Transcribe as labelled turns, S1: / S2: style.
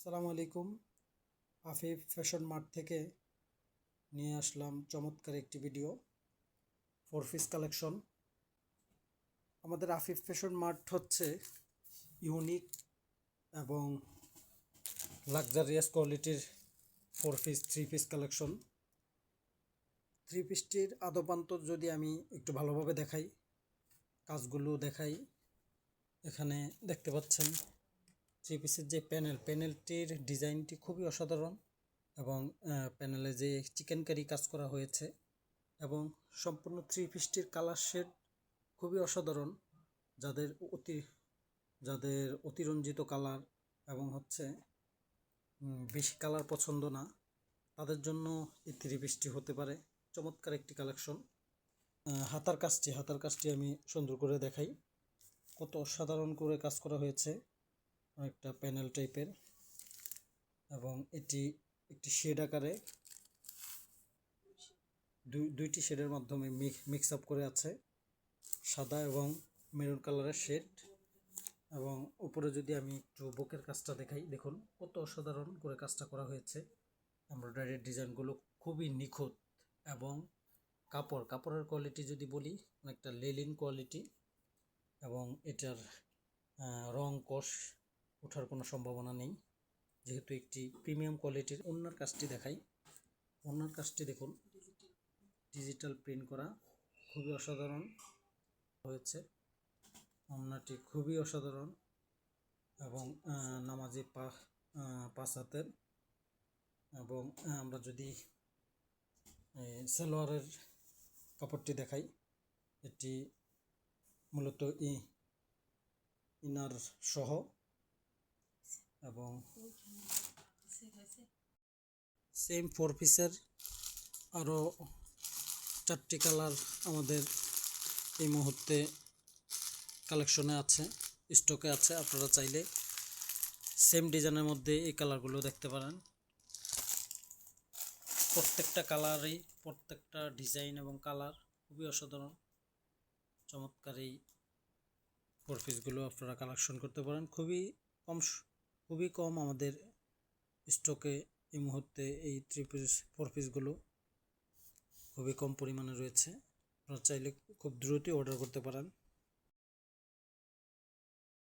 S1: আসসালামু আলাইকুম। Afif fashion mart থেকে নিয়ে আসলাম চমৎকার একটি ভিডিও, 4 পিস কালেকশন। আমাদের আফিফ ফ্যাশন মার্ট হচ্ছে ইউনিক এবং লাক্সারিয়াস কোয়ালিটির 4 পিস 3 পিস কালেকশন। 3 পিসটির আদপান্তর যদি আমি একটু ভালোভাবে দেখাই, কাজগুলো দেখাই, এখানে দেখতে পাচ্ছেন 3 পিসের যে প্যানেলটির ডিজাইনটি খুবই অসাধারণ এবং প্যানেলে যে চিকেন কারি কাজ করা হয়েছে এবং সম্পূর্ণ 3 পিসটির কালার শেড খুবই অসাধারণ। যাদের অতিরঞ্জিত কালার এবং বেশি কালার পছন্দ না, তাদের জন্য এই 3 পিসটি হতে পারে চমৎকার একটি কালেকশন। হাতার কাজটি আমি সুন্দর করে দেখাই, কত অসাধারণ করে কাজ করা হয়েছে, অনেকটা প্যানেল টাইপের এবং এটি একটি শেড আকারে দুইটি শেডের মাধ্যমে মিক্স আপ করে আছে, সাদা এবং মেরুন কালারের শেড। এবং উপরে যদি আমি একটু বুকের কাজটা দেখাই, দেখুন কত অসাধারণ করে কাজটা করা হয়েছে। এমব্রয়ডারির ডিজাইনগুলো খুবই নিখুঁত এবং কাপড়ের কোয়ালিটি যদি বলি, অনেকটা লেলিন কোয়ালিটি এবং এটার রং কষ ওঠার কোনো সম্ভাবনা নেই, যেহেতু একটি প্রিমিয়াম কোয়ালিটির। ওড়নার কাজটি দেখাই, ওড়নার কাজটি দেখুন, ডিজিটাল প্রিন্ট করা, খুবই অসাধারণ হয়েছে। ওড়নাটি খুবই অসাধারণ এবং নামাজি পাঁচ হাতের। এবং আমরা যদি সালোয়ারের কাপড়টি দেখাই, এটি মূলত ইনার সহ এবং সেম 4 পিসের আরও 4টি কালার আমাদের এই মুহূর্তে কালেকশনে আছে, স্টকে আছে। আপনারা চাইলে সেম ডিজাইনের মধ্যে এই কালারগুলো দেখতে পারেন। প্রত্যেকটা কালারই, প্রত্যেকটা ডিজাইন এবং কালার খুবই অসাধারণ। চমৎকার এই 4 পিসগুলো আপনারা কালেকশন করতে পারেন। খুবই কম আমাদের স্টকে এই মুহূর্তে এই 4 পিসগুলো খুবই কম পরিমাণে রয়েছে। আপনারা চাইলে খুব দ্রুতই অর্ডার করতে পারেন।